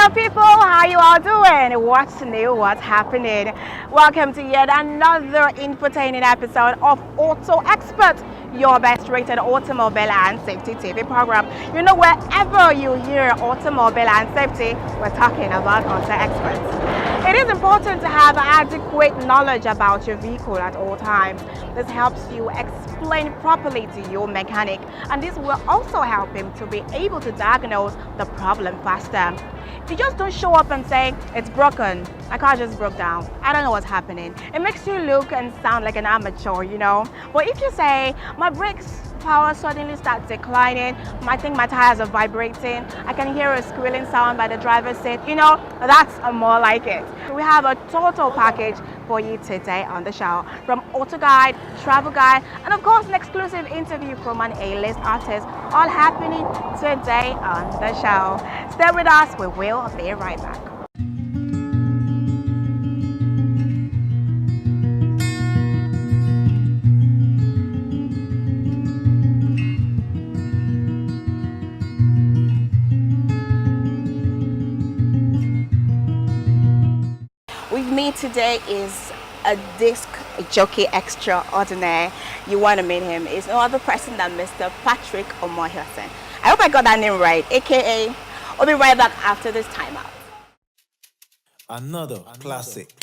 Hello people, how you all doing? What's new? What's happening? Welcome to yet another entertaining episode of Auto Expert, your best rated automobile and safety TV program. You know, wherever you hear automobile and safety, we're talking about Auto Experts. It is important to have adequate knowledge about your vehicle at all times. This helps you explain properly to your mechanic, and this will also help him to be able to diagnose the problem faster. You just don't show up and say, it's broken, my car just broke down, I don't know what's happening. It makes you look and sound like an amateur, you know. But if you say, my brakes power suddenly starts declining, I think my tires are vibrating, I can hear a squealing sound by the driver's seat, you know, that's more like it. We have a total package for you today on the show, from auto guide, travel guide, and of course an exclusive interview from an A-list artist, all happening today on the show. Stay with us, we will be right back. With me today is a disc jockey extraordinaire. You want to meet him. It's no other person than Mr. Patrick Omohiosen. I hope I got that name right, aka I'll be right back after this timeout. Another classic.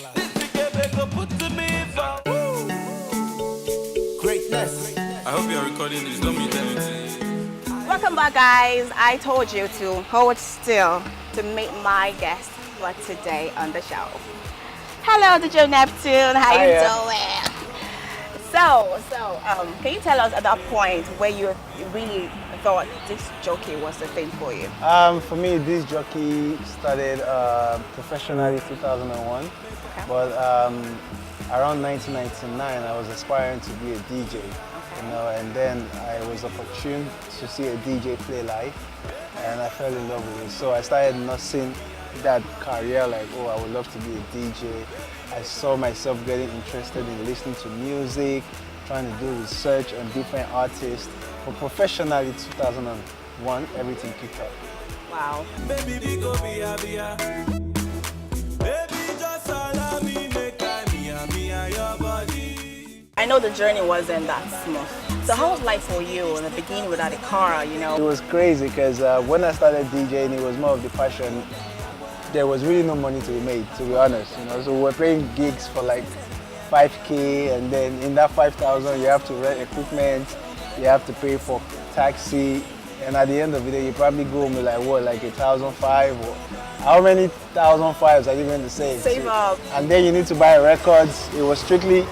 Greatness. I hope you are recording this. Don't meet anything. Welcome back, guys. I told you to hold still to meet my guest for today on the show. Hello, DJ Neptune. How you doing? So, can you tell us at that point where you really thought this jockey was the thing for you? For me, this jockey started professionally in 2001, okay. But around 1999, I was aspiring to be a DJ, okay. You know, and then I was opportune to see a DJ play live, and I fell in love with it. So I started nursing that career, like, oh, I would love to be a DJ. I saw myself getting interested in listening to music, trying to do research on different artists. But professionally, 2001, everything kicked off. Wow. I know the journey wasn't that smooth. So how was life for you in the beginning without a car, you know? It was crazy because when I started DJing, it was more of the passion. There was really no money to be made, to be honest, you know. So we were playing gigs for like 5K, and then in that 5,000 you have to rent equipment, you have to pay for taxi, and at the end of the day you probably go home with like what, like 1,500, or how many 1,500s are you going to save? Save up. And then you need to buy records. It was strictly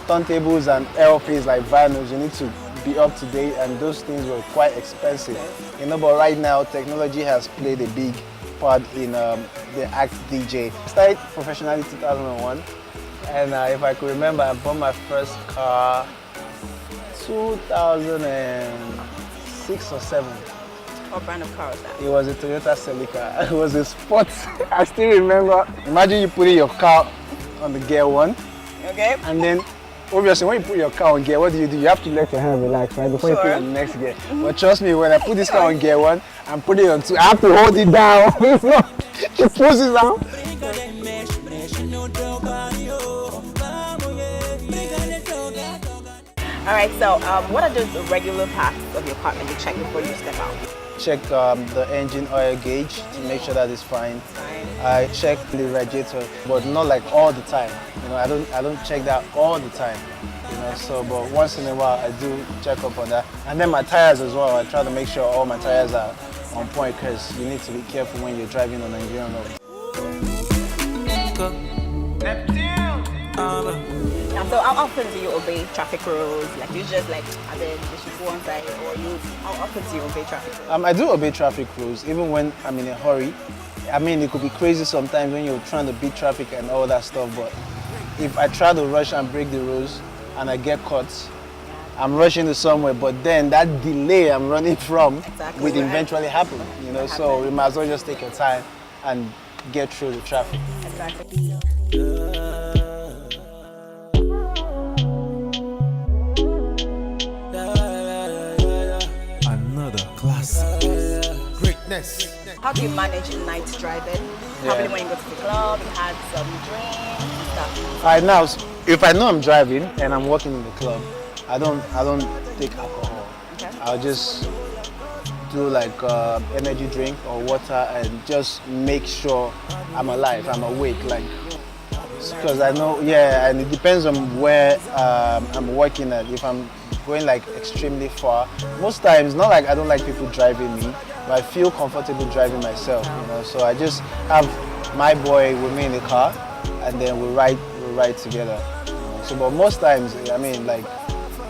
turntables and LPs like vinyls. You need to be up to date, and those things were quite expensive, you know. But right now technology has played a big part in the act DJ. I started professionally 2001, and if I could remember, I bought my first car 2006 or 7. What brand of car was that? It was a Toyota Celica. It was a sport. I still remember. Imagine you putting your car on the gear 1, okay, and then obviously when you put your car on gear, what do? You have to let your hand relax, right, before you put it on the next gear. But trust me, when I put this car on gear 1 and put it on 2, I have to hold it down. It pulls it down. All right, so what are the regular parts of your car that you check before you step out? Check the engine oil gauge to make sure that it's fine. I check the radiator, but not like all the time. You know, I don't check that all the time. You know, so but once in a while I do check up on that. And then my tires as well. I try to make sure all my tires are on point, because you need to be careful when you're driving on Nigerian road. So how often do you obey traffic rules? Like you just like, and then you should go on side, or how often do you obey traffic rules? I do obey traffic rules, even when I'm in a hurry. I mean, it could be crazy sometimes when you're trying to beat traffic and all that stuff, but if I try to rush and break the rules and I get caught, I'm rushing to somewhere, but then that delay I'm running from will eventually happen, you know, so you might as well just take your time and get through the traffic. Exactly. Another classic. Greatness. Greatness. How do you manage night driving? Probably when you go to the club, you had some drinks and stuff. Right now, if I know I'm driving and I'm working in the club, I don't take alcohol. Okay. I'll just do like energy drink or water and just make sure I'm alive, I'm awake, like, because I know, yeah, and it depends on where I'm working at. If I'm going like extremely far, most times, not like I don't like people driving me, but I feel comfortable driving myself, you know. So I just have my boy with me in the car, and then we ride together. You know? So, but most times, I mean, like,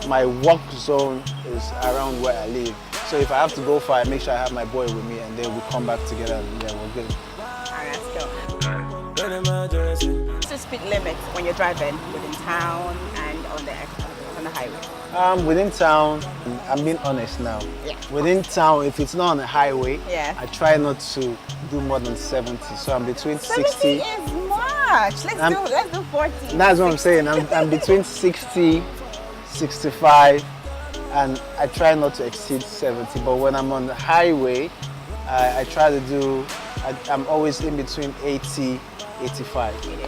my work zone is around where I live. So if I have to go far, I make sure I have my boy with me, and then we come back together, and yeah, we're good. Alright, let's go. What's the speed limit when you're driving within town and on the highway? Within town, I'm being honest now. Yeah. Within town, if it's not on the highway, Yeah. I try not to do more than 70. So I'm between 70 60. is much. Let's do 40. That's what I'm saying. I'm between 60, 65, and I try not to exceed 70. But when I'm on the highway, I try to do, I'm always in between 80, 85. Yeah.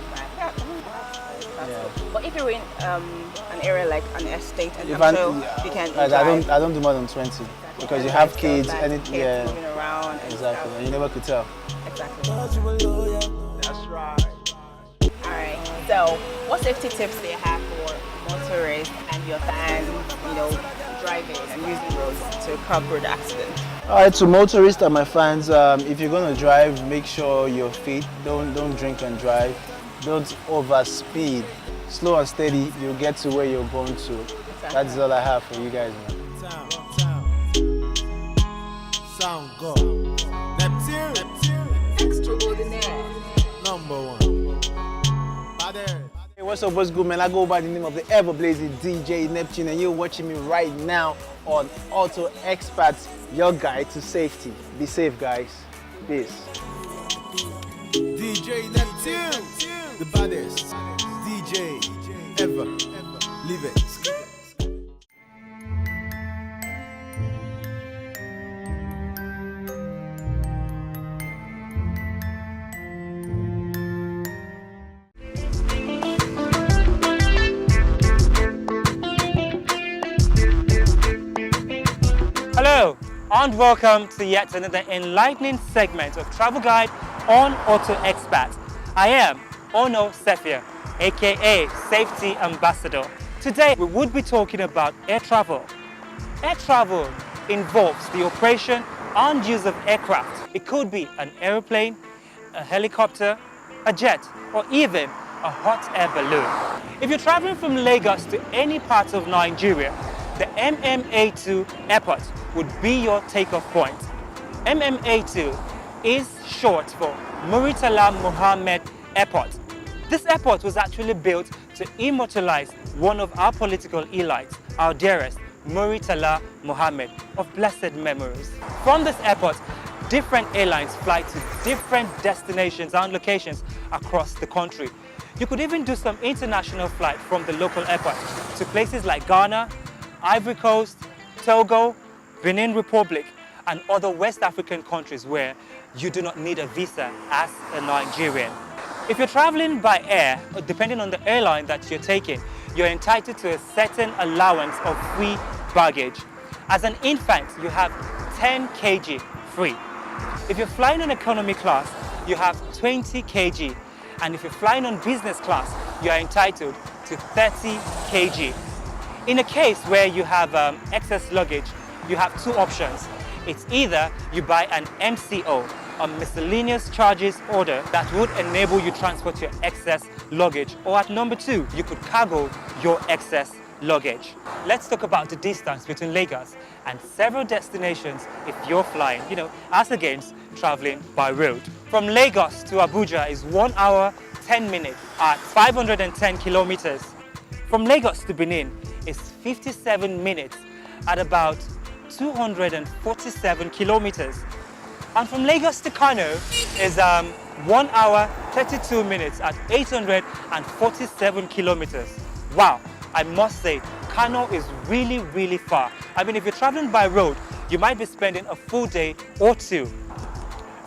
But if you're in an area like an estate, and If I'm sure you can I drive. don't do more than 20 because you have kids and and kids yeah, moving around. And exactly, stuff. and you never could tell. Exactly. That's right. All right. So, what safety tips do you have for motorists and your fans, you know, driving and using roads to curb road accidents? All right, to motorists and my fans, if you're gonna drive, make sure you're fit. Don't drink and drive. Don't overspeed. Slow and steady, you'll get to where you're going to. Exactly. That's all I have for you guys, man. Sound good. Neptune. Extraordinary. Number one. Hey, what's up, what's good, man? I go by the name of the ever-blazing DJ Neptune, and you're watching me right now on Auto Xpat, your guide to safety. Be safe, guys. Peace. DJ Neptune. The baddest DJ ever. Leave it. Hello and welcome to yet another enlightening segment of Travel Guide on Auto Xpat. I am Ono Sefia, aka Safety Ambassador. Today we would be talking about air travel. Air travel involves the operation and use of aircraft. It could be an aeroplane, a helicopter, a jet, or even a hot air balloon. If you're traveling from Lagos to any part of Nigeria, the MMA2 airport would be your takeoff point. MMA2 is short for Muritala Muhammad Airport. This airport was actually built to immortalize one of our political elites, our dearest, Muritala Muhammad, of blessed memories. From this airport, different airlines fly to different destinations and locations across the country. You could even do some international flight from the local airport to places like Ghana, Ivory Coast, Togo, Benin Republic, and other West African countries where you do not need a visa as a Nigerian. If you're traveling by air, or depending on the airline that you're taking, you're entitled to a certain allowance of free baggage. As an infant, you have 10 kg free. If you're flying in economy class, you have 20 kg. And if you're flying on business class, you are entitled to 30 kg. In a case where you have excess luggage, you have two options. It's either you buy an MCO, a miscellaneous charges order that would enable you transport your excess luggage, or at number two, you could cargo your excess luggage. Let's talk about the distance between Lagos and several destinations if you're flying, as against traveling by road. From Lagos to Abuja is 1 hour, 10 minutes at 510 kilometers. From Lagos to Benin is 57 minutes at about 247 kilometers. And from Lagos to Kano is 1 hour, 32 minutes at 847 kilometers. Wow, I must say, Kano is really, really far. I mean, if you're traveling by road, you might be spending a full day or two.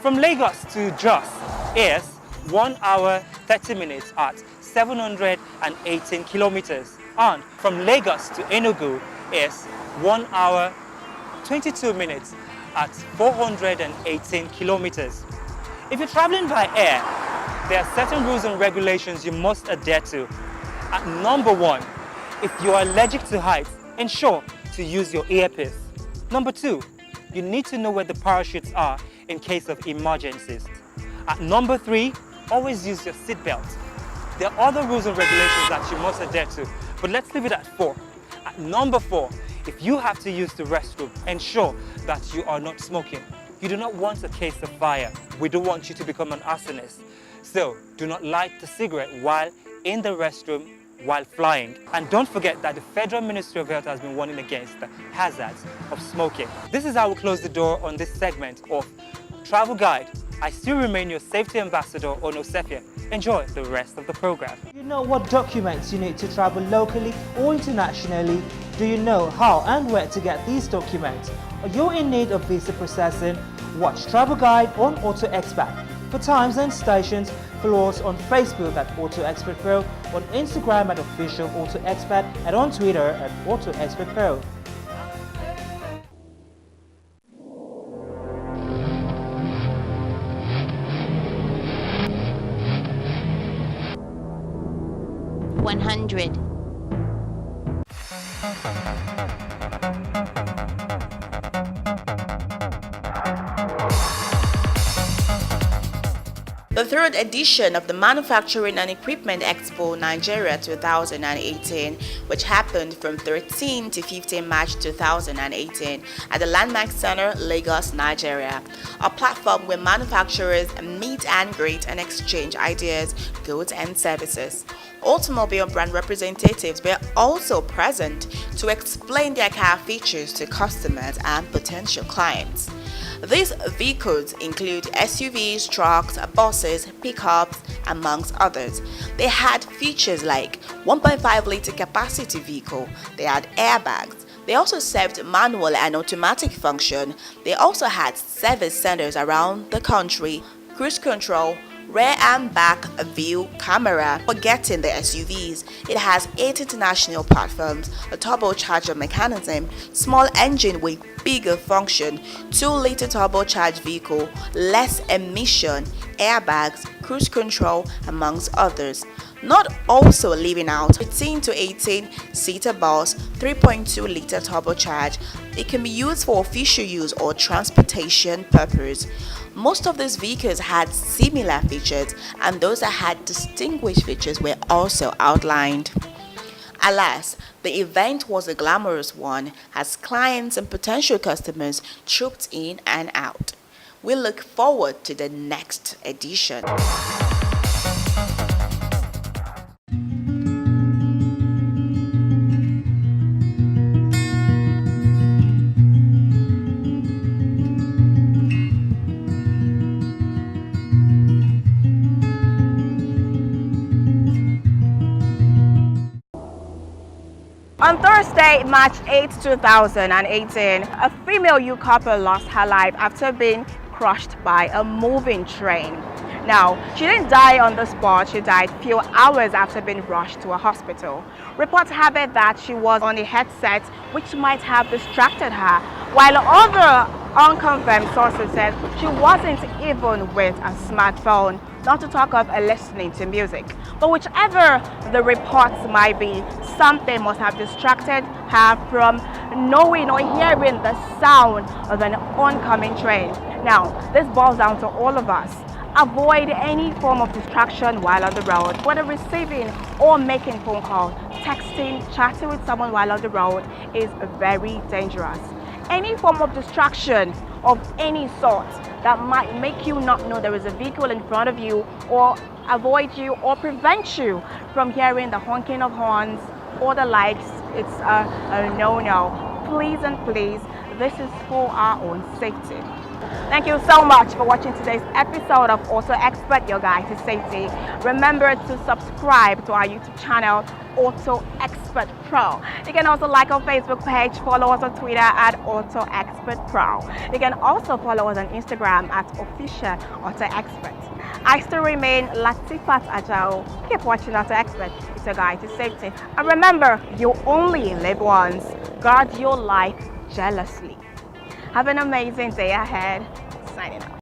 From Lagos to Jos is 1 hour 30 minutes at 718 kilometers. And from Lagos to Enugu is 1 hour 22 minutes at 418 kilometers. If you're traveling by air, there are certain rules and regulations you must adhere to. At number 1, if you are allergic to heights, ensure to use your earpiece. Number 2, you need to know where the parachutes are in case of emergencies. At number 3, always use your seatbelt. There are other rules and regulations that you must adhere to, but let's leave it at 4. At number 4, if you have to use the restroom, ensure that you are not smoking. You do not want a case of fire. We don't want you to become an arsonist. So do not light the cigarette while in the restroom while flying. And don't forget that the Federal Ministry of Health has been warning against the hazards of smoking. This is how we close the door on this segment of Travel Guide. I still remain your safety ambassador, Ono Sefia. Enjoy the rest of the program. Do you know what documents you need to travel locally or internationally? Do you know how and where to get these documents? Are you in need of visa processing? Watch Travel Guide on Auto Xpat. For times and stations, follow us on Facebook at Auto Xpat Pro, on Instagram at Official Auto Xpat, and on Twitter at Auto Xpat Pro. The third edition of the Manufacturing and Equipment Expo Nigeria 2018, which happened from 13 to 15 March 2018 at the Landmark Center, Lagos, Nigeria, a platform where manufacturers meet and greet and exchange ideas, goods and services. Automobile brand representatives were also present to explain their car features to customers and potential clients. These vehicles include SUVs, trucks, buses, pickups, amongst others. They had features like 1.5-liter capacity vehicle. They had airbags. They also served manual and automatic function. They also had service centers around the country, cruise control, rear and back view camera. Forgetting the SUVs, it has 8 international platforms, a turbocharger mechanism, small engine with bigger function, 2-liter turbocharged vehicle, less emission, airbags, cruise control, amongst others. Not also leaving out 15 to 18-seater bus, 3.2-liter turbocharged. It can be used for official use or transportation purpose. Most of these vehicles had similar features, and those that had distinguished features were also outlined. Alas, the event was a glamorous one as clients and potential customers trooped in and out. We look forward to the next edition. On Thursday, March 8, 2018, a female youth couple lost her life after being crushed by a moving train. Now, she didn't die on the spot. She died few hours after being rushed to a hospital. Reports have it that she was on a headset which might have distracted her, while other unconfirmed sources said she wasn't even with a smartphone, not to talk of listening to music. But whichever the reports might be, something must have distracted her from knowing or hearing the sound of an oncoming train. Now, this boils down to all of us. Avoid any form of distraction while on the road, whether receiving or making phone calls, texting, chatting with someone while on the road is very dangerous. Any form of distraction of any sort that might make you not know there is a vehicle in front of you, or avoid you or prevent you from hearing the honking of horns or the likes, it's a no-no. Please and please, this is for our own safety. Thank you so much for watching today's episode of Auto Xpat, your guide to safety. Remember to subscribe to our YouTube channel, Auto Expert Pro. You can also like our Facebook page, follow us on Twitter at Auto Expert Pro. You can also follow us on Instagram at Official Auto Expert. I still remain Latifat Ajao. Keep watching Auto Expert. It's a guide to safety. And remember, you only live once. Guard your life jealously. Have an amazing day ahead. Signing out.